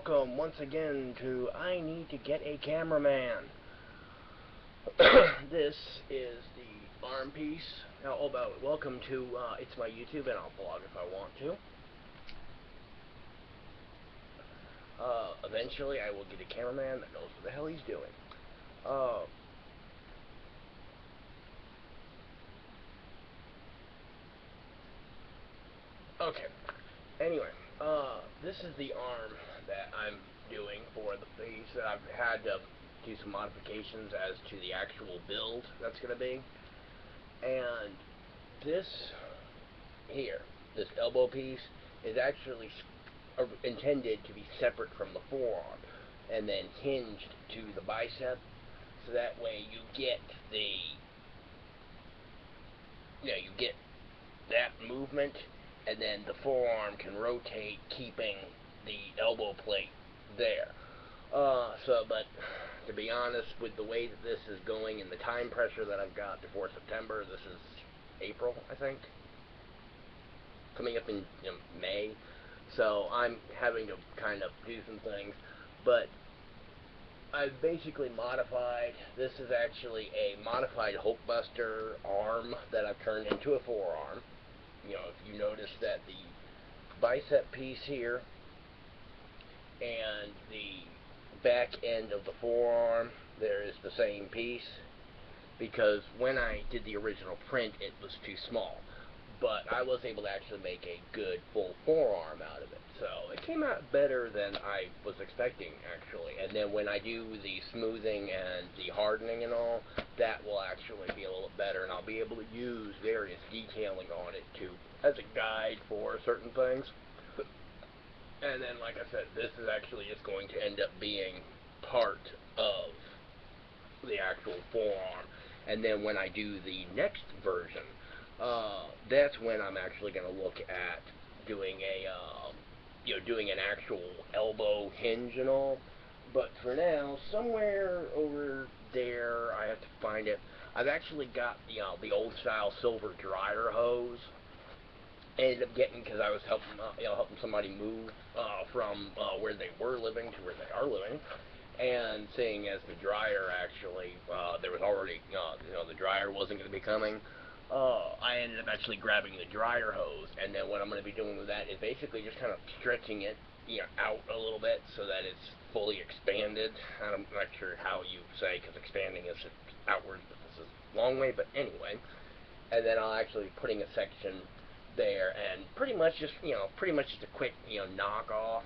welcome once again to I Need to Get a Cameraman. This is the arm piece. Now, welcome to, it's my YouTube, and I'll blog if I want to. Eventually I will get a cameraman that knows what the hell he's doing. Okay. Anyway, this is the arm that I'm doing for the piece that I've had to do some modifications as to the actual build that's going to be. And this here, this elbow piece, is actually intended to be separate from the forearm and then hinged to the bicep, so that way you get you get that movement, and then the forearm can rotate, keeping the elbow plate there. But to be honest, with the way that this is going and the time pressure that I've got before September, this is April, I think, coming up in May, so I'm having to kind of do some things, but I've basically modified. This is actually a modified Hulkbuster arm that I've turned into a forearm. You know, if you notice that the bicep piece here and the back end of the forearm, there is the same piece, because when I did the original print it was too small, but I was able to actually make a good full forearm out of it, so it came out better than I was expecting, actually. And then when I do the smoothing and the hardening and all, that will actually be a little bit better, and I'll be able to use various detailing on it as a guide for certain things. And then, like I said, this is actually just going to end up being part of the actual forearm. And then when I do the next version, that's when I'm actually going to look at doing doing an actual elbow hinge and all. But for now, somewhere over there, I have to find it. I've actually got the old style silver dryer hose. I ended up getting, because I was helping somebody move from where they were living to where they are living, and seeing as the dryer actually there was already the dryer wasn't going to be coming. I ended up actually grabbing the dryer hose, and then what I'm going to be doing with that is basically just kind of stretching it out a little bit so that it's fully expanded. I'm not sure how you say, because expanding is outwards, but this is long way, but anyway. And then I'll actually be putting a section there, and pretty much just a quick knockoff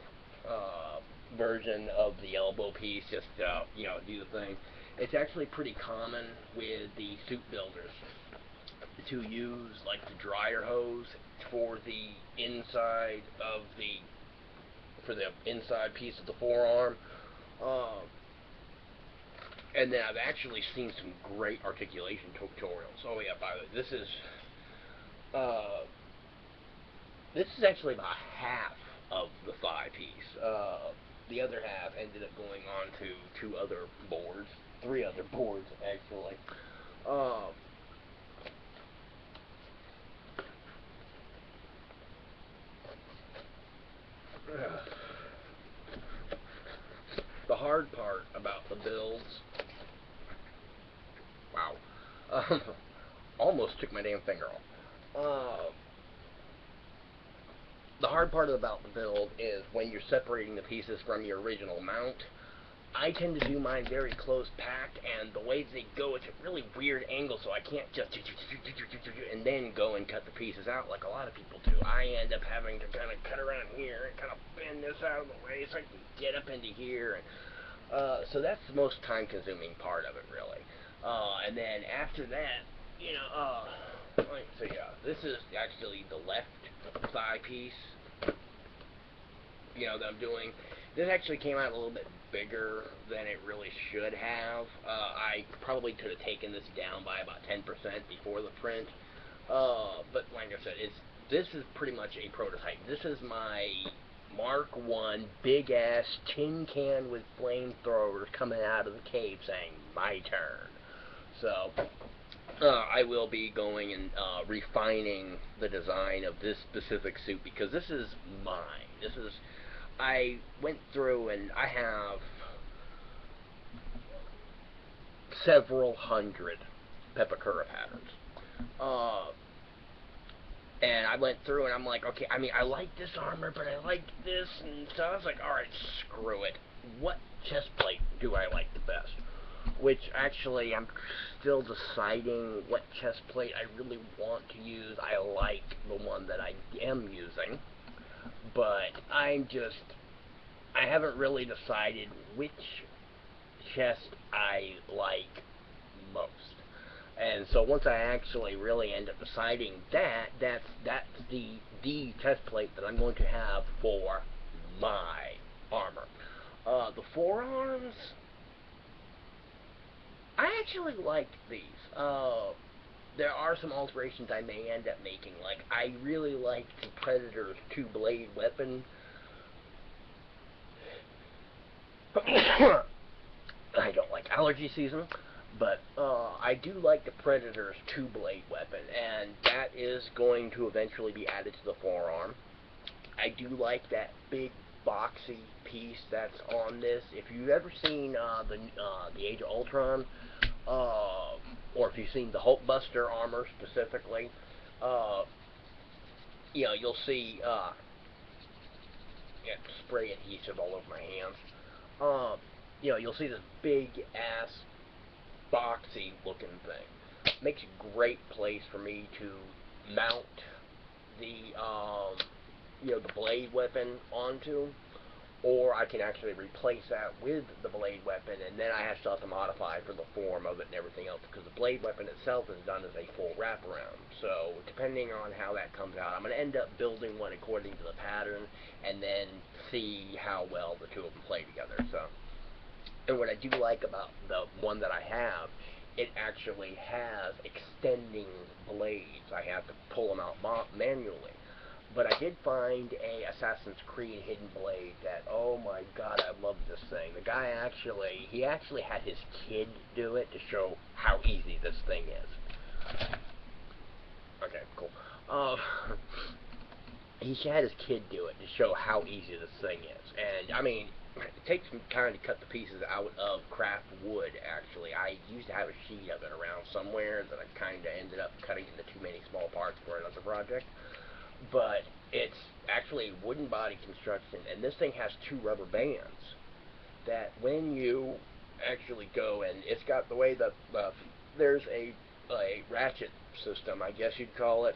version of the elbow piece, just do the thing. It's actually pretty common with the suit builders to use like the dryer hose for the inside inside piece of the forearm. And then I've actually seen some great articulation tutorials. Oh yeah, by the way, this is actually about half of the thigh piece. The other half ended up going on to three other boards actually. The hard part about the builds, wow, almost took my damn finger off. The hard part about the build is when you're separating the pieces from your original mount. I tend to do mine very close packed, and the way they go, it's a really weird angle, so I can't just and then go and cut the pieces out like a lot of people do. I end up having to kind of cut around here and kind of bend this out of the way so I can get up into here, and so that's the most time-consuming part of it, really. And then after that, so yeah, this is actually the left thigh piece, that I'm doing. This actually came out a little bit bigger than it really should have. I probably could have taken this down by about 10% before the print. But like I said, this is pretty much a prototype. This is my Mark I big-ass tin can with flamethrowers coming out of the cave saying, "My turn." So, I will be going and refining the design of this specific suit, because this is mine. I went through and I have several hundred Pepakura patterns. Uh, and I went through and I'm like, okay, I mean, I like this armor, but I like this, and so I was like, alright, screw it. What chest plate do I like the best? Which actually, I'm still deciding what chest plate I really want to use. I like the one that I am using, but I haven't really decided which chest I like most. And so once I actually really end up deciding that's the chest plate that I'm going to have for my armor. The forearms, I actually like these. There are some alterations I may end up making. Like, I really like the Predator's two-blade weapon. I don't like allergy season, but I do like the Predator's two-blade weapon, and that is going to eventually be added to the forearm. I do like that big boxy piece that's on this. If you've ever seen the Age of Ultron, or if you've seen the Hulkbuster armor specifically, you'll see spray adhesive all over my hands. You'll see this big ass boxy looking thing. Makes a great place for me to mount the the blade weapon onto, or I can actually replace that with the blade weapon, and then I still have to modify for the form of it and everything else, because the blade weapon itself is done as a full wraparound. So depending on how that comes out, I'm going to end up building one according to the pattern, and then see how well the two of them play together. So, and what I do like about the one that I have, it actually has extending blades. I have to pull them out manually. But I did find a Assassin's Creed hidden blade that, oh my god, I love this thing. The guy he actually had his kid do it to show how easy this thing is. Okay, cool. He had his kid do it to show how easy this thing is. And, I mean, it takes some time to cut the pieces out of craft wood, actually. I used to have a sheet of it around somewhere that I kind of ended up cutting into too many small parts for another project. But it's actually wooden body construction, and this thing has two rubber bands that when you actually go, and it's got the way that there's a ratchet system, I guess you'd call it,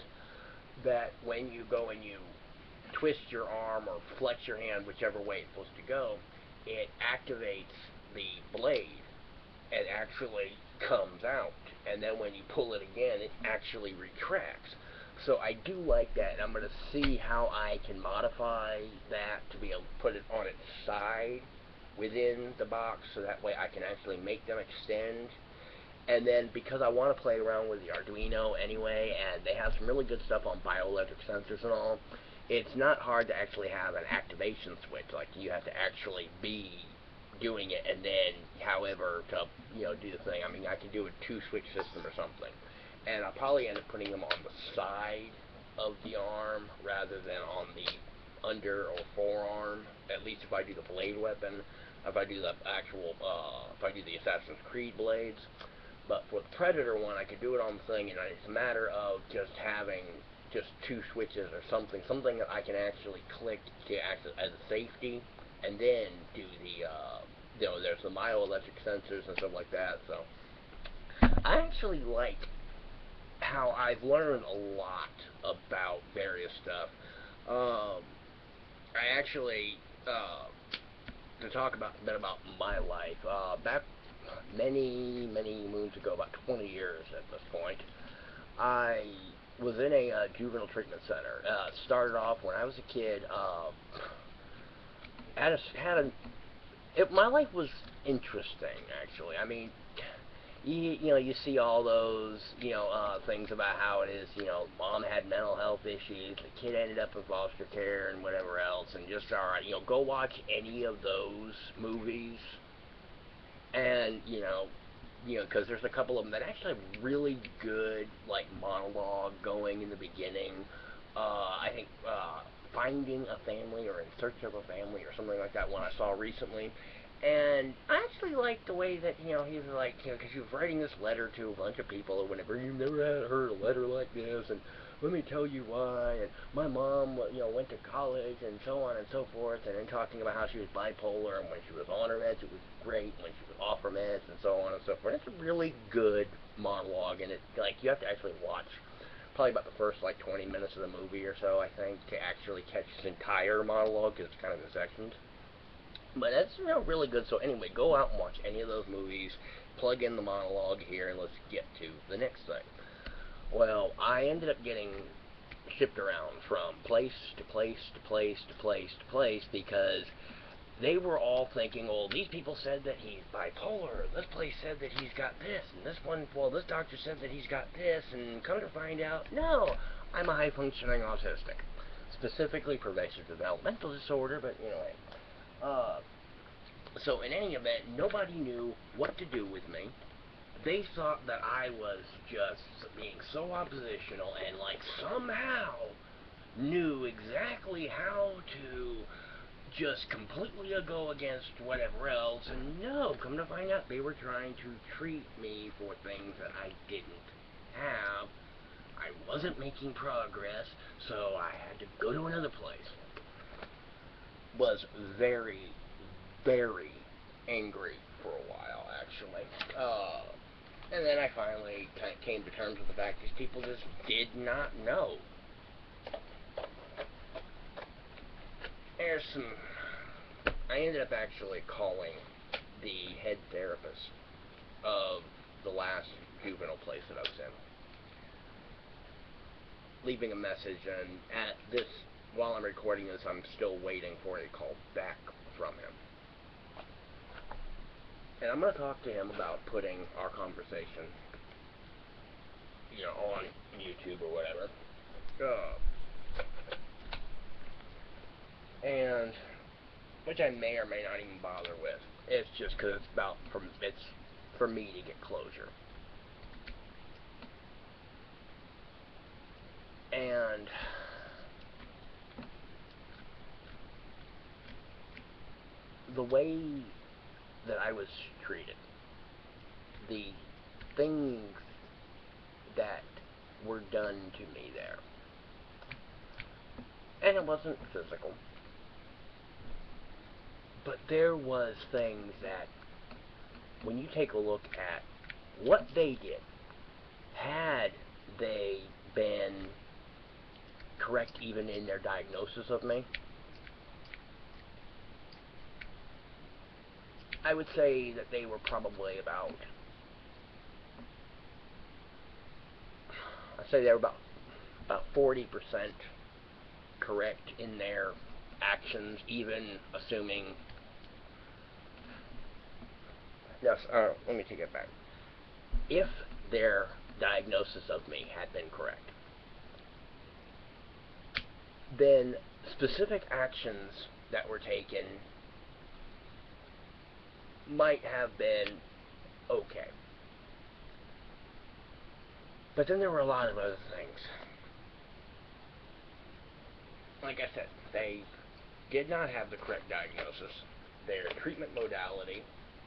that when you go and you twist your arm or flex your hand, whichever way it's supposed to go, it activates the blade and actually comes out, and then when you pull it again, it actually retracts. So I do like that, and I'm going to see how I can modify that to be able to put it on its side within the box, so that way I can actually make them extend. And then, because I want to play around with the Arduino anyway, and they have some really good stuff on bioelectric sensors and all, it's not hard to actually have an activation switch. Like, you have to actually be doing it, and then, however, to, do the thing. I mean, I could do a two-switch system or something. And I'll probably end up putting them on the side of the arm rather than on the under or forearm, at least if I do the blade weapon. If I do the actual, if I do the Assassin's Creed blades. But for the Predator one, I could do it on the thing, and it's a matter of just having just two switches or something that I can actually click to act as a safety, and then do the, there's the bioelectric sensors and stuff like that. So I actually like how I've learned a lot about various stuff. I actually, to talk a bit about my life, back many moons ago, about 20 years at this point, I was in a juvenile treatment center. It started off when I was a kid. My life was interesting, actually. I mean, you see all those, things about how it is, mom had mental health issues, the kid ended up in foster care and whatever else, and just, alright, go watch any of those movies, and, because there's a couple of them that actually have really good, like, monologue going in the beginning. I think, Finding a Family or In Search of a Family or something like that one I saw recently. And I actually liked the way that, he was like, because he was writing this letter to a bunch of people or whatever. You've never had heard a letter like this, and let me tell you why, and my mom, went to college, and so on and so forth, and then talking about how she was bipolar, and when she was on her meds, it was great, when she was off her meds, and so on and so forth. It's a really good monologue, and you have to actually watch probably about the first, 20 minutes of the movie or so, I think, to actually catch his entire monologue, because it's kind of in sections. But that's, really good. So anyway, go out and watch any of those movies, plug in the monologue here, and let's get to the next thing. Well, I ended up getting shipped around from place to place to place to place to place because they were all thinking, well, these people said that he's bipolar, this place said that he's got this, and this one, well, this doctor said that he's got this, and come to find out, no, I'm a high-functioning autistic. Specifically pervasive developmental disorder, but, anyway. So in any event, nobody knew what to do with me. They thought that I was just being so oppositional and somehow knew exactly how to just completely go against whatever else, and no, come to find out, they were trying to treat me for things that I didn't have. I wasn't making progress, so I had to go to another place. Was very, very angry for a while, actually. And then I finally came to terms with the fact these people just did not know. I ended up actually calling the head therapist of the last juvenile place that I was in, leaving a message, and while I'm recording this, I'm still waiting for a call back from him. And I'm going to talk to him about putting our conversation, on YouTube or whatever. And, which I may or may not even bother with. It's just because it's for me to get closure. And the way that I was treated, the things that were done to me there, and it wasn't physical, but there was things that, when you take a look at what they did, had they been correct even in their diagnosis of me, I would say that they were probably about 40% correct in their actions, even assuming. Yes, let me take it back. If their diagnosis of me had been correct, then specific actions that were taken might have been okay. But then there were a lot of other things. Like I said, they did not have the correct diagnosis. Their treatment modality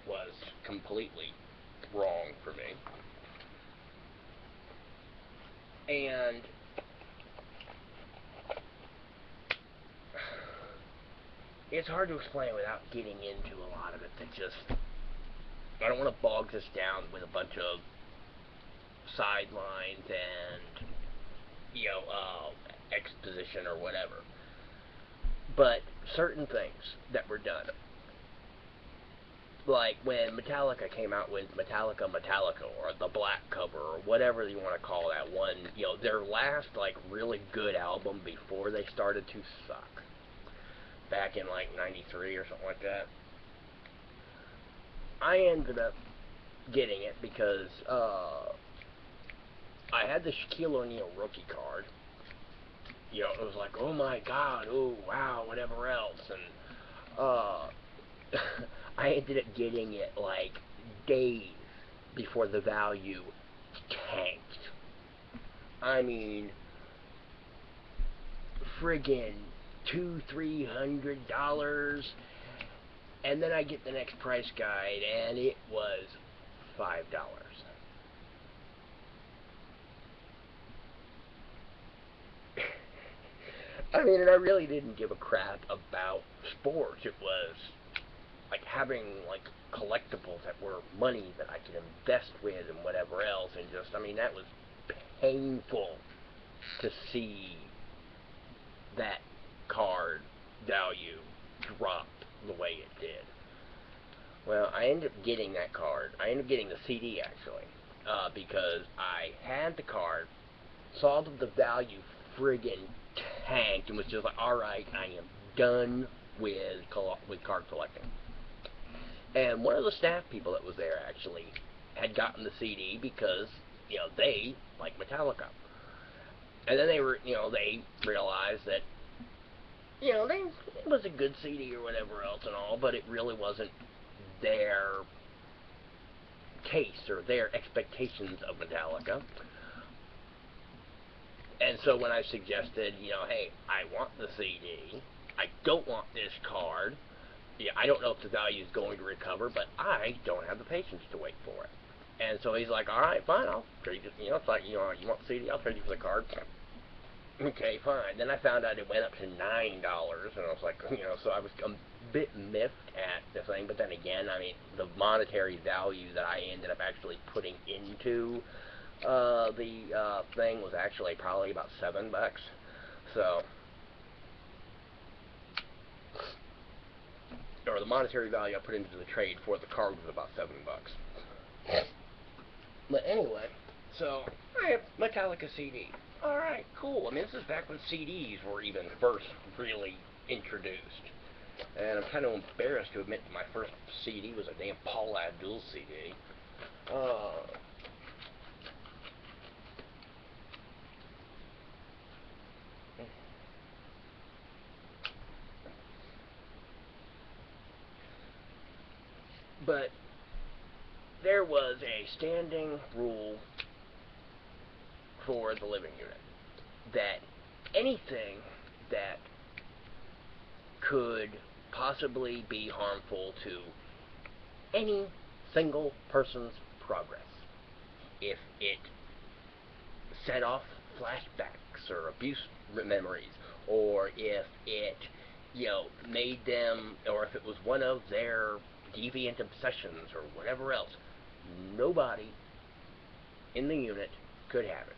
was completely wrong for me. And it's hard to explain without getting into a lot of it. I don't want to bog this down with a bunch of sidelines and, exposition or whatever. But certain things that were done, like when Metallica came out with Metallica, or the Black Cover, or whatever you want to call that one, their last, really good album before they started to suck, back in, 93 or something like that. I ended up getting it because, I had the Shaquille O'Neal rookie card. It was like, oh my god, oh wow, whatever else, and, I ended up getting it, days before the value tanked. I mean, friggin' $200-300, and then I get the next price guide, and it was $5. I mean, and I really didn't give a crap about sports. It was like having like collectibles that were money that I could invest with and whatever else, and just, I mean, that was painful to see that card value drop the way it did. Well, I ended up getting that card. I ended up getting the CD, actually, because I had the card, saw that the value friggin' tanked, and was just like, alright, I am done with card collecting. And one of the staff people that was there, actually, had gotten the CD because, you know, they like Metallica. And then they realized that, you know, it was a good CD or whatever else and all, but it really wasn't their taste or their expectations of Metallica. And so when I suggested, you know, hey, I want the CD, I don't want this card, yeah, I don't know if the value is going to recover, but I don't have the patience to wait for it. And so he's like, alright, fine, I'll trade you, you know, it's like, you know, you want the CD, I'll trade you for the card. Okay, fine. Then I found out it went up to $9, and I was like, you know, so I was a bit miffed at the thing, but then again, I mean, the monetary value that I ended up actually putting into the thing was actually probably about $7. So, or the monetary value I put into the trade for the card was about $7. But anyway, so I have Metallica CD. Alright, cool. I mean, this is back when CDs were even first really introduced. And I'm kind of embarrassed to admit that my first CD was a damn Paul Abdul CD. But there was a standing rule for the living unit that anything that could possibly be harmful to any single person's progress, if it set off flashbacks or abuse memories, or if it, you know, made them, or if it was one of their deviant obsessions or whatever else, nobody in the unit could have it.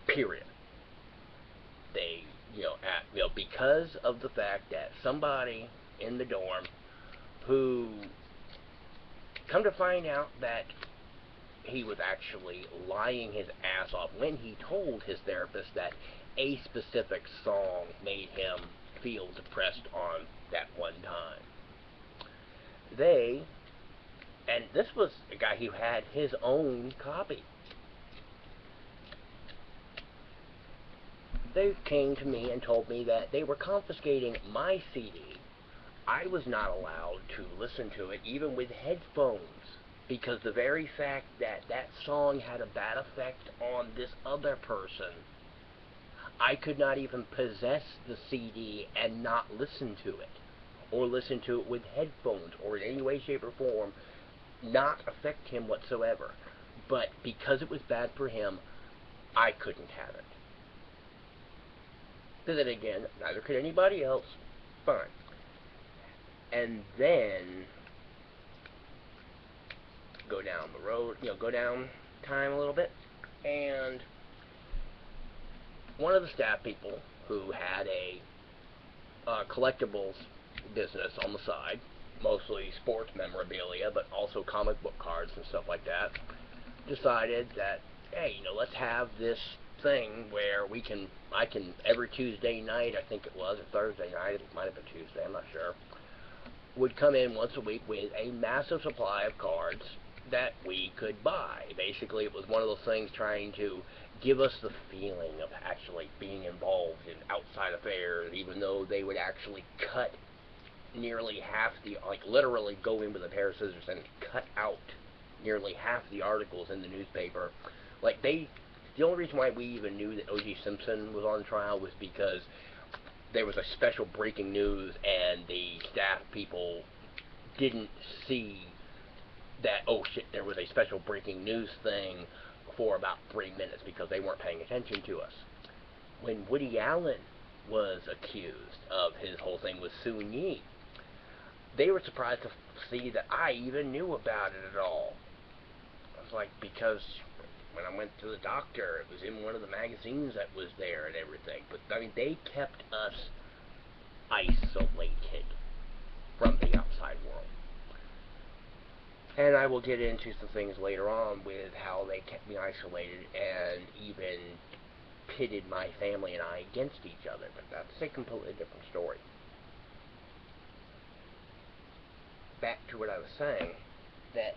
Period. They, because of the fact that somebody in the dorm who, come to find out that he was actually lying his ass off when he told his therapist that a specific song made him feel depressed on that one time. And this was a guy who had his own copy. They came to me and told me that they were confiscating my CD. I was not allowed to listen to it, even with headphones, because the very fact that that song had a bad effect on this other person, I could not even possess the CD and not listen to it, or listen to it with headphones, or in any way, shape, or form, not affect him whatsoever. But because it was bad for him, I couldn't have it. But then again, neither could anybody else. Fine. And then go down the road, go down time a little bit, and one of the staff people who had a collectibles business on the side, mostly sports memorabilia, but also comic book cards and stuff like that, decided that, hey, let's have this thing where I can every Tuesday night, I think it was, or Thursday night, it might have been Tuesday, I'm not sure, would come in once a week with a massive supply of cards that we could buy. Basically, it was one of those things trying to give us the feeling of actually being involved in outside affairs, even though they would actually cut nearly half literally go in with a pair of scissors and cut out nearly half the articles in the newspaper. The only reason why we even knew that O.J. Simpson was on trial was because there was a special breaking news, and the staff people didn't see that, oh shit, there was a special breaking news thing for about 3 minutes because they weren't paying attention to us. When Woody Allen was accused of his whole thing with Soon Yi, they were surprised to see that I even knew about it at all. I was like, because when I went to the doctor, it was in one of the magazines that was there and everything. But, I mean, they kept us isolated from the outside world. And I will get into some things later on with how they kept me isolated and even pitted my family and I against each other. But that's a completely different story. Back to what I was saying, that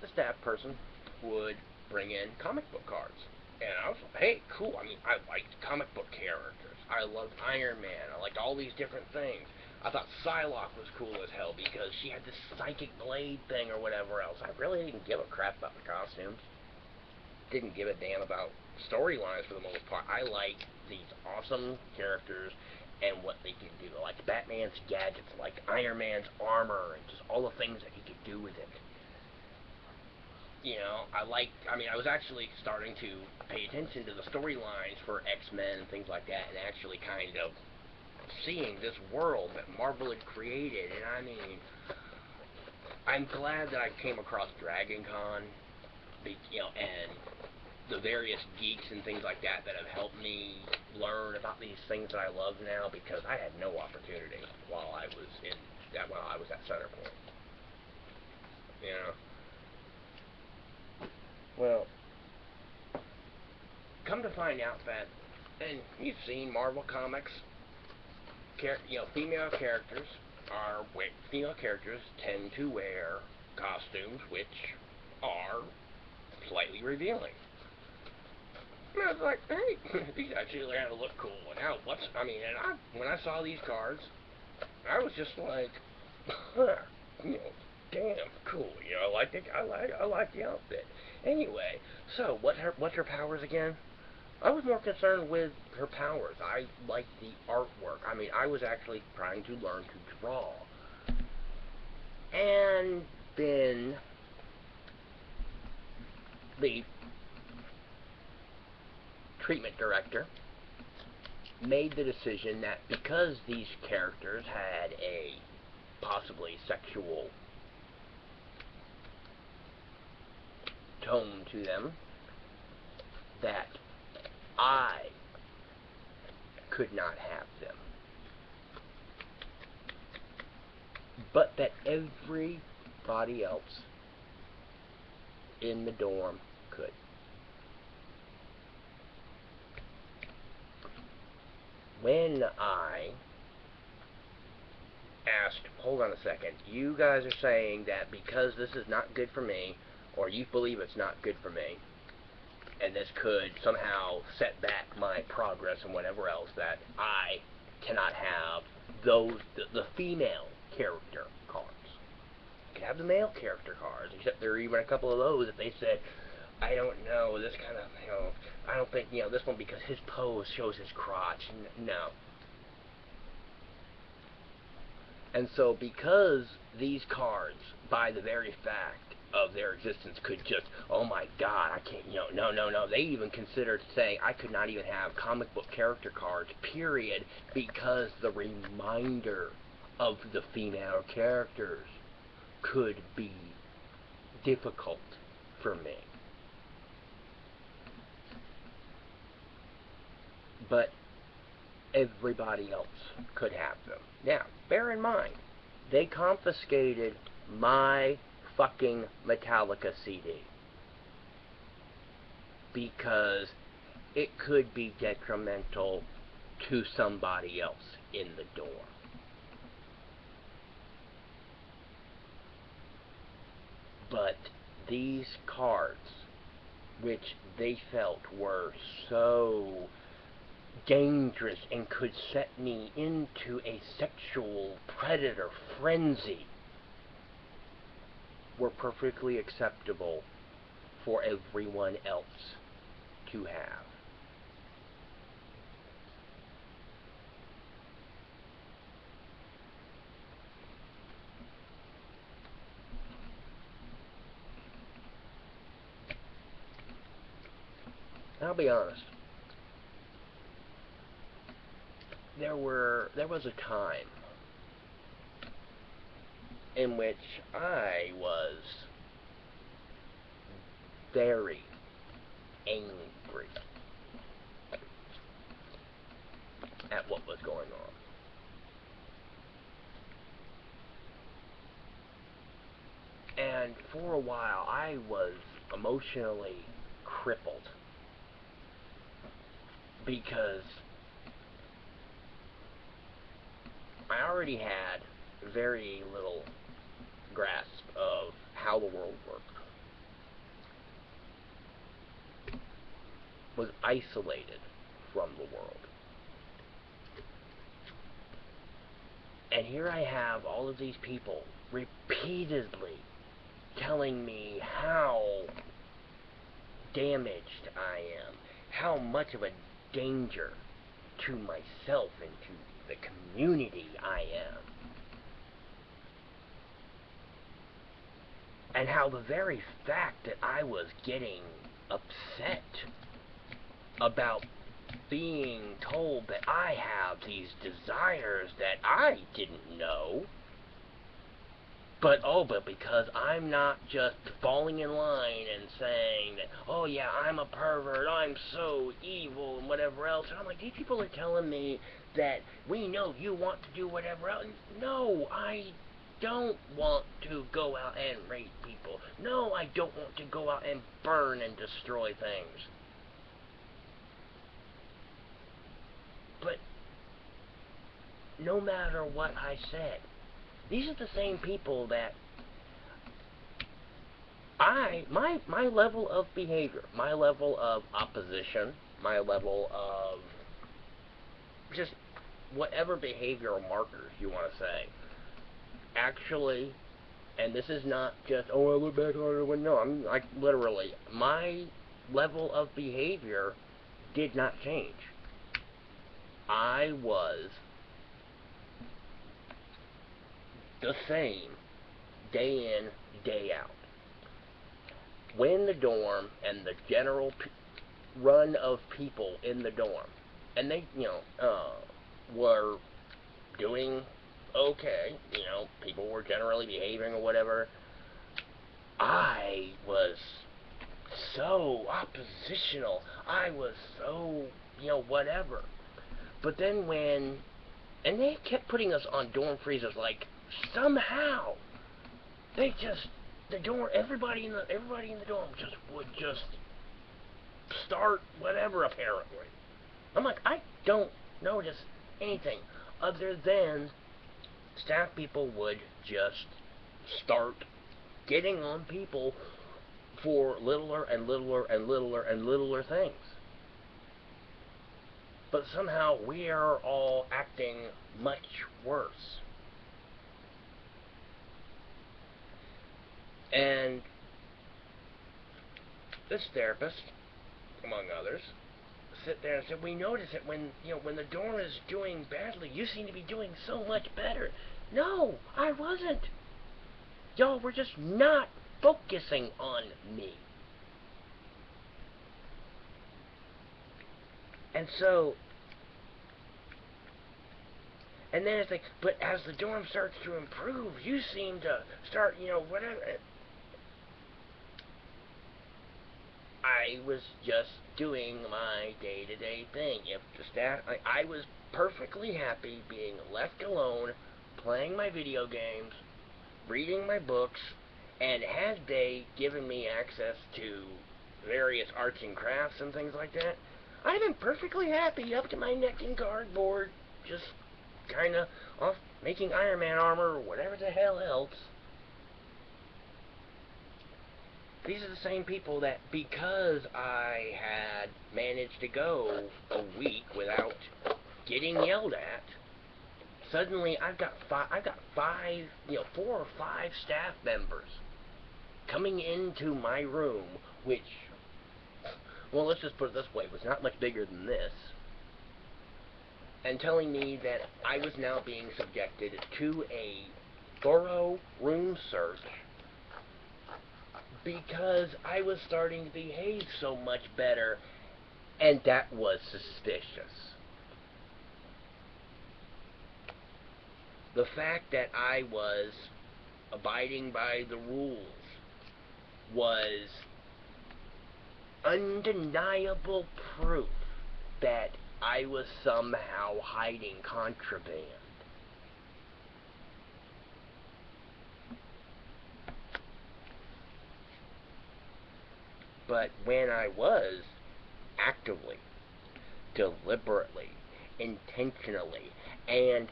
the staff person would bring in comic book cards. And I was like, hey, cool. I mean, I liked comic book characters. I loved Iron Man. I liked all these different things. I thought Psylocke was cool as hell because she had this psychic blade thing or whatever else. I really didn't give a crap about the costumes. Didn't give a damn about storylines for the most part. I liked these awesome characters and what they could do. Like Batman's gadgets, like Iron Man's armor, and just all the things that he could do with it. You know, I was actually starting to pay attention to the storylines for X-Men and things like that, and actually kind of seeing this world that Marvel had created. And I mean, I'm glad that I came across Dragon Con, you know, and the various geeks and things like that that have helped me learn about these things that I love now, because I had no opportunity while I was at Centerpoint. You know. Well, come to find out that, and you've seen Marvel Comics, you know, female characters tend to wear costumes which are slightly revealing. And I was like, hey, these actually kind of look cool. And now, when I saw these cards, I was just like, huh, you know, damn cool. You know, I like the outfit. Anyway, so what's her powers again? I was more concerned with her powers. I liked the artwork. I mean, I was actually trying to learn to draw. And then the treatment director made the decision that because these characters had a possibly sexual tone to them, that I could not have them, but that everybody else in the dorm could. When I asked, hold on a second, you guys are saying that because this is not good for me, or you believe it's not good for me, and this could somehow set back my progress and whatever else, that I cannot have the female character cards. I can have the male character cards, except there are even a couple of those that they said, I don't know, this kind of, you know, I don't think, you know, this one because his pose shows his crotch. No. And so because these cards, by the very fact of their existence, could just, oh my god, I can't, you know, no. They even considered saying I could not even have comic book character cards, period, because the reminder of the female characters could be difficult for me. But everybody else could have them. Now, bear in mind, they confiscated my fucking Metallica CD because it could be detrimental to somebody else in the dorm. But these cards, which they felt were so dangerous and could set me into a sexual predator frenzy, were perfectly acceptable for everyone else to have. I'll be honest. There was a time in which I was very angry at what was going on. And for a while, I was emotionally crippled because I already had very little grasp of how the world worked. Was isolated from the world. And here I have all of these people repeatedly telling me how damaged I am, how much of a danger to myself and to the community I am, and how the very fact that I was getting upset about being told that I have these desires that I didn't know, but because I'm not just falling in line and saying that, oh yeah, I'm a pervert, I'm so evil, and whatever else. And I'm like, these people are telling me that we know you want to do whatever else. No, I don't want to go out and rape people. No, I don't want to go out and burn and destroy things. But no matter what I said, these are the same people that my level of behavior, my level of opposition, my level of just whatever behavioral markers you want to say, actually, and this is not just, oh, I look back on it, no, I'm like, literally, my level of behavior did not change. I was the same day in, day out. When the dorm and the general run of people in the dorm, and they, were doing okay, people were generally behaving or whatever, I was so oppositional. I was so, whatever. But then and they kept putting us on dorm freezers, like, somehow, everybody in the dorm would start whatever, apparently. I'm like, I don't notice anything other than staff people would just start getting on people for littler and littler and littler and littler things. But somehow we are all acting much worse. And this therapist, among others, sit there and said, we notice that when the dorm is doing badly, you seem to be doing so much better. No, I wasn't. Y'all were just not focusing on me. And then it's like, but as the dorm starts to improve, you seem to start, whatever. I was just doing my day-to-day thing. If the staff, I was perfectly happy being left alone, playing my video games, reading my books, and had they given me access to various arts and crafts and things like that, I'd been perfectly happy up to my neck in cardboard, just kind of off making Iron Man armor or whatever the hell else. These are the same people that, because I had managed to go a week without getting yelled at, suddenly I've got 4 or 5 staff members coming into my room, which, well, let's just put it this way, was not much bigger than this, and telling me that I was now being subjected to a thorough room search because I was starting to behave so much better And that was suspicious. The fact that I was abiding by the rules was undeniable proof that I was somehow hiding contraband. But when I was actively, deliberately, intentionally, and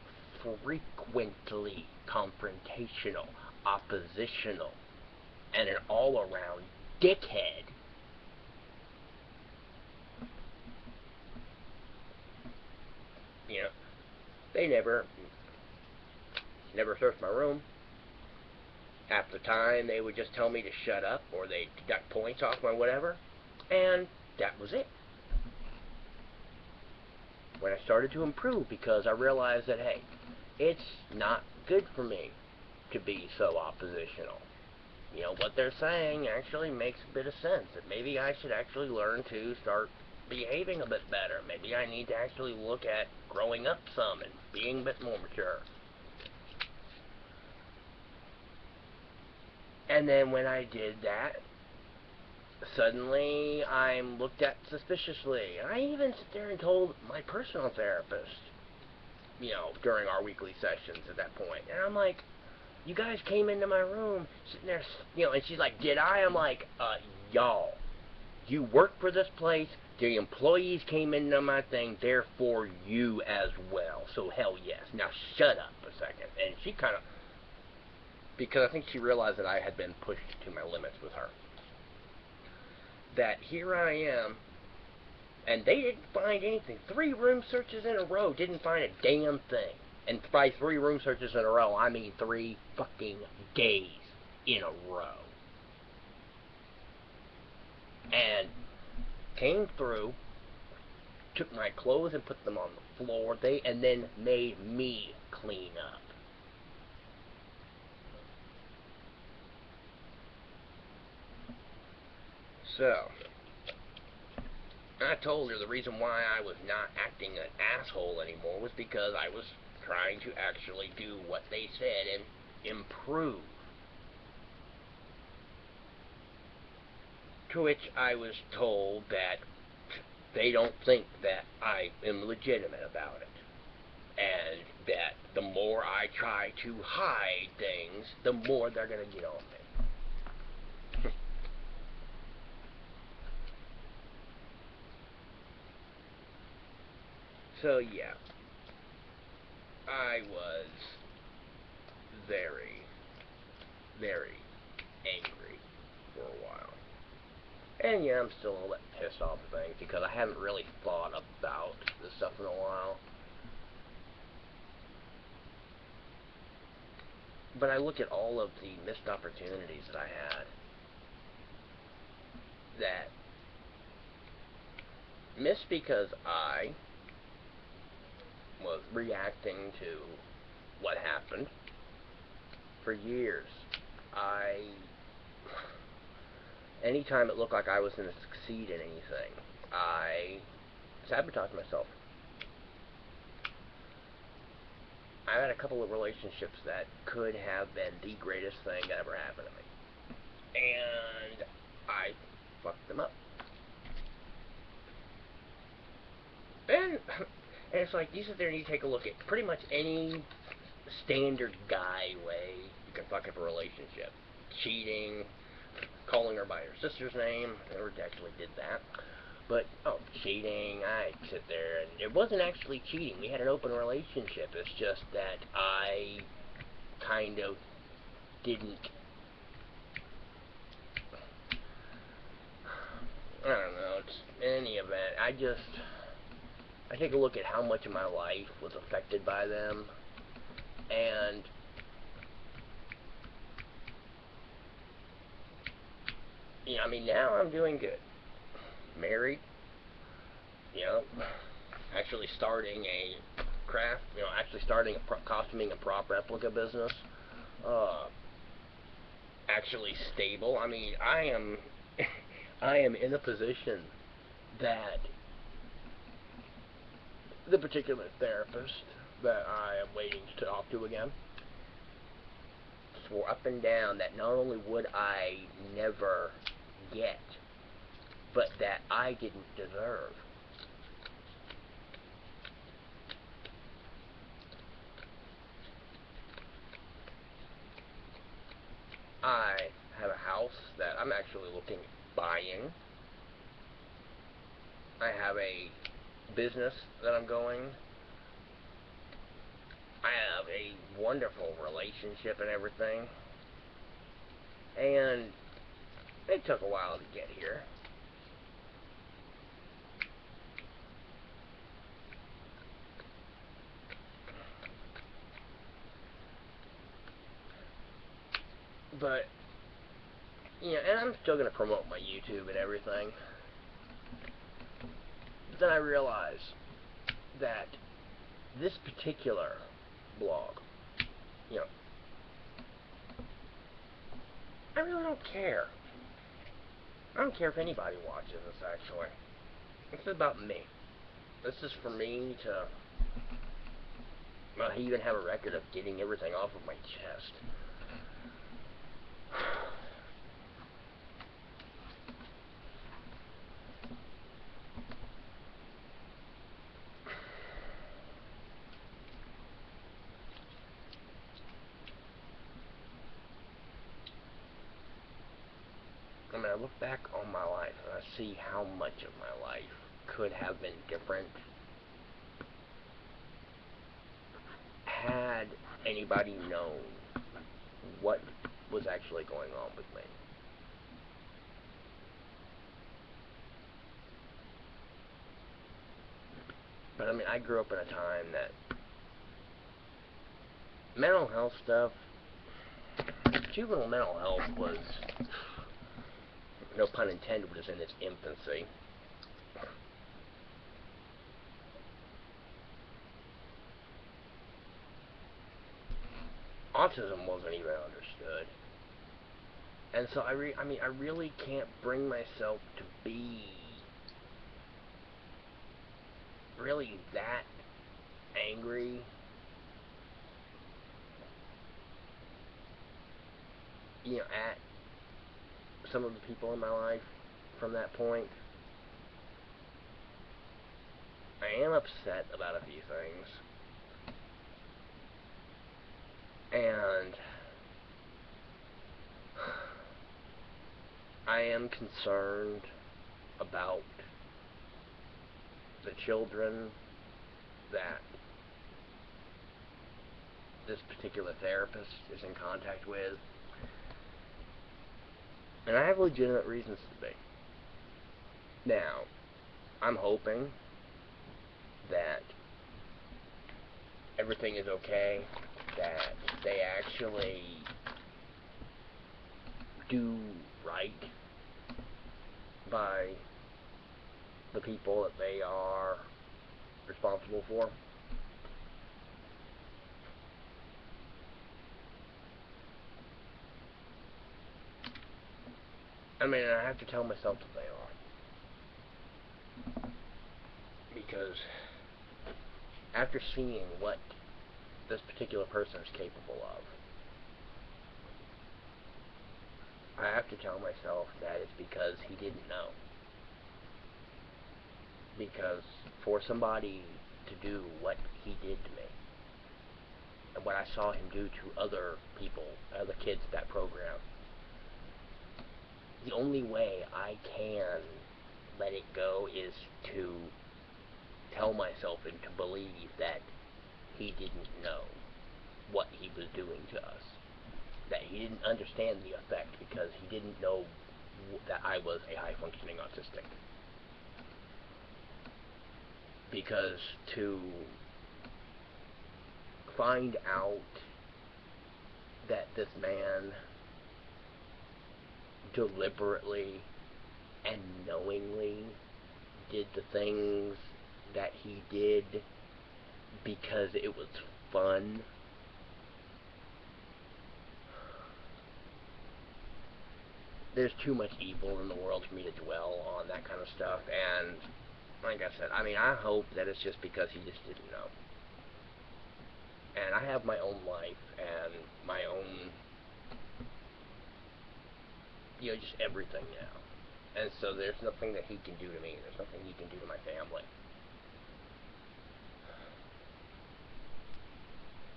frequently confrontational, oppositional, and an all-around dickhead, you know, they never searched my room. Half the time they would just tell me to shut up, or they'd deduct points off my whatever, and that was it. When I started to improve, because I realized that, hey, it's not good for me to be so oppositional. You know, what they're saying actually makes a bit of sense, that maybe I should actually learn to start behaving a bit better. Maybe I need to actually look at growing up some and being a bit more mature. And then when I did that, suddenly I'm looked at suspiciously. And I even sit there and told my personal therapist, you know, during our weekly sessions at that point. And I'm like, you guys came into my room, sitting there, you know, and she's like, did I? I'm like, y'all, you work for this place, the employees came into my thing, therefore you as well. So hell yes. Now shut up a second. And she kind of, because I think she realized that I had been pushed to my limits with her, that here I am, and they didn't find anything. 3 room searches in a row, didn't find a damn thing. And by 3 room searches in a row, I mean 3 fucking days in a row. And came through, took my clothes and put them on the floor, and then made me clean up. So, I told her the reason why I was not acting an asshole anymore was because I was trying to actually do what they said and improve. To which I was told that they don't think that I am legitimate about it. And that the more I try to hide things, the more they're going to get on me. So yeah, I was very, very angry for a while. And yeah, I'm still a little bit pissed off at things because I haven't really thought about this stuff in a while. But I look at all of the missed opportunities that I had that missed because I was reacting to what happened for years. Anytime it looked like I was going to succeed in anything, I sabotaged myself. I've had a couple of relationships that could have been the greatest thing that ever happened to me. And I fucked them up. And it's like, you sit there and you take a look at pretty much any standard guy way you can fuck up a relationship. Cheating, calling her by her sister's name. I never actually did that. But, cheating, I'd sit there, and it wasn't actually cheating. We had an open relationship. It's just that I kind of didn't, I don't know, it's in any event, I take a look at how much of my life was affected by them, and you know, I mean, now I'm doing good. Married, you know, actually starting a craft, you know, actually starting a costuming and prop replica business, actually stable. I mean, I am in a position that the particular therapist that I am waiting to talk to again swore up and down that not only would I never get, but that I didn't deserve. I have a house that I'm actually looking at buying. I have a business that I'm going. I have a wonderful relationship and everything. And it took a while to get here. But, you know, and I'm still going to promote my YouTube and everything. But then I realized that this particular blog, you know, I really don't care. I don't care if anybody watches this, actually. This is about me. This is for me to, well, I even have a record of getting everything off of my chest. I mean, I look back on my life and I see how much of my life could have been different had anybody known what was actually going on with me. But I mean, I grew up in a time that mental health stuff, juvenile mental health was, no pun intended, was in its infancy. Autism wasn't even understood. And so I really can't bring myself to be really that angry at some of the people in my life from that point. I am upset about a few things. And I am concerned about the children that this particular therapist is in contact with. And I have legitimate reasons to be. Now, I'm hoping that everything is okay, that they actually do right by the people that they are responsible for. I mean, I have to tell myself that they are. Because after seeing what this particular person is capable of, I have to tell myself that it's because he didn't know. Because for somebody to do what he did to me, and what I saw him do to other people, other kids at that program, the only way I can let it go is to tell myself and to believe that he didn't know what he was doing to us. That he didn't understand the effect because he didn't know that I was a high-functioning autistic. Because to find out that this man deliberately and knowingly did the things that he did because it was fun, there's too much evil in the world for me to dwell on that kind of stuff, and like I said, I mean, I hope that it's just because he just didn't know. And I have my own life and my own, just everything now. And so there's nothing that he can do to me. There's nothing he can do to my family.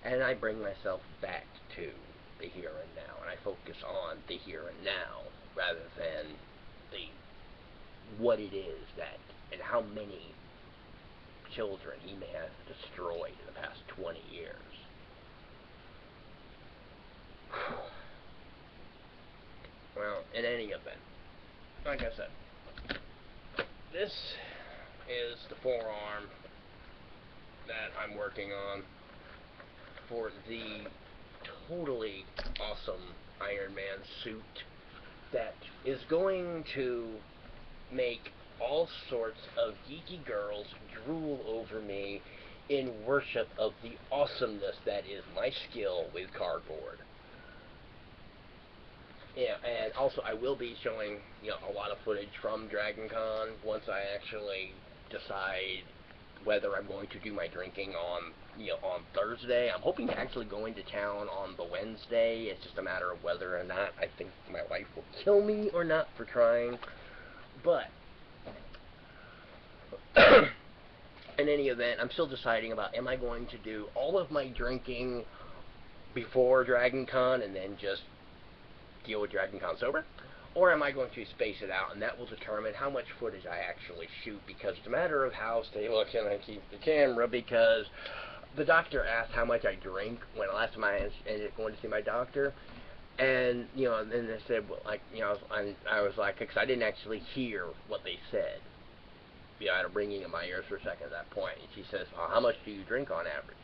And I bring myself back to the here and now, and I focus on the here and now rather than the what it is that and how many children he may have destroyed in the past 20 years. Well, in any event, like I said, this is the forearm that I'm working on for the totally awesome Iron Man suit that is going to make all sorts of geeky girls drool over me in worship of the awesomeness that is my skill with cardboard. Yeah, and also I will be showing, a lot of footage from Dragon Con once I actually decide whether I'm going to do my drinking on, on Thursday. I'm hoping to actually go into town on the Wednesday. It's just a matter of whether or not I think my wife will kill me or not for trying. But in any event, I'm still deciding about, am I going to do all of my drinking before Dragon Con and then just deal with Dragon Con sober? Or am I going to space it out, and that will determine how much footage I actually shoot, because it's a matter of how stable can I keep the camera, because the doctor asked how much I drink when last time I ended up going to see my doctor, and, and then they said, well, like, I was like, because I didn't actually hear what they said. I had a ringing in my ears for a second at that point, and she says, how much do you drink on average?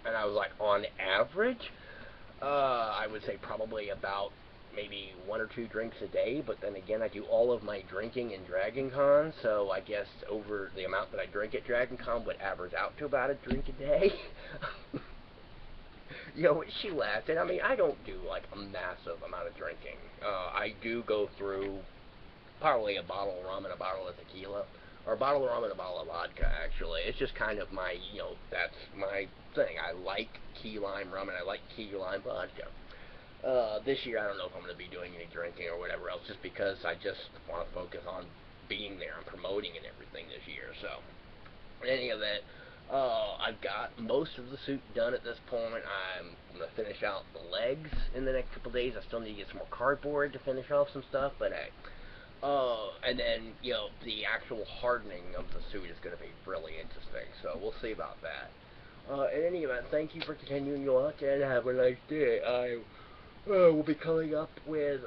And I was like, on average? I would say probably about maybe 1 or 2 drinks a day, but then again, I do all of my drinking in Dragon Con, so I guess over the amount that I drink at Dragon Con would average out to about a drink a day. She laughed, and I mean, I don't do, like, a massive amount of drinking. I do go through probably a bottle of rum and a bottle of tequila, or a bottle of rum and a bottle of vodka, actually. It's just kind of my, that's my thing. I like key lime rum, and I like key lime vodka. This year, I don't know if I'm going to be doing any drinking or whatever else, just because I just want to focus on being there and promoting and everything this year. So, in any event, I've got most of the suit done at this point. I'm going to finish out the legs in the next couple days. I still need to get some more cardboard to finish off some stuff, but hey. And then, the actual hardening of the suit is going to be really interesting, so we'll see about that. In any event, thank you for continuing to watch, and have a nice day. I will be coming up with,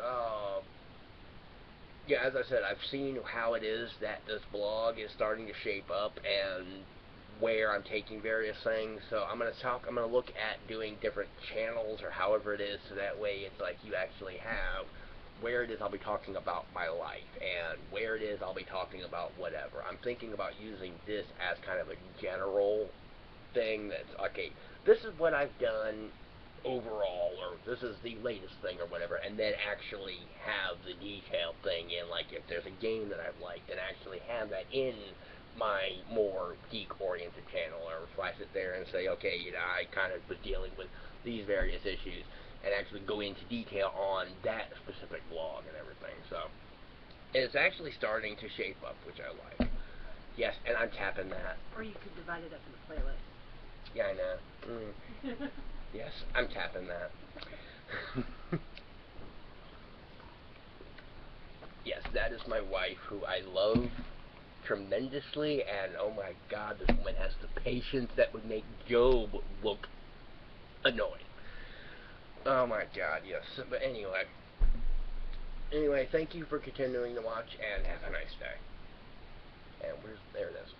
as I said, I've seen how it is that this blog is starting to shape up, and where I'm taking various things, so I'm going to look at doing different channels, or however it is, so that way it's like you actually have where it is I'll be talking about my life, and where it is I'll be talking about whatever. I'm thinking about using this as kind of a general thing that's, okay, this is what I've done overall, or this is the latest thing, or whatever, and then actually have the detailed thing in, like, if there's a game that I've liked, and actually have that in my more geek-oriented channel, or if I sit there and say, okay, I kind of was dealing with these various issues, and actually go into detail on that specific blog and everything. So, it's actually starting to shape up, which I like. Yes, and I'm tapping that. Or you could divide it up into playlists. Yeah, I know. Yes, I'm tapping that. Yes, that is my wife, who I love tremendously, and oh my god, this woman has the patience that would make Job look annoying. Oh my god, yes. But anyway, thank you for continuing to watch, and have a nice day. And there it is.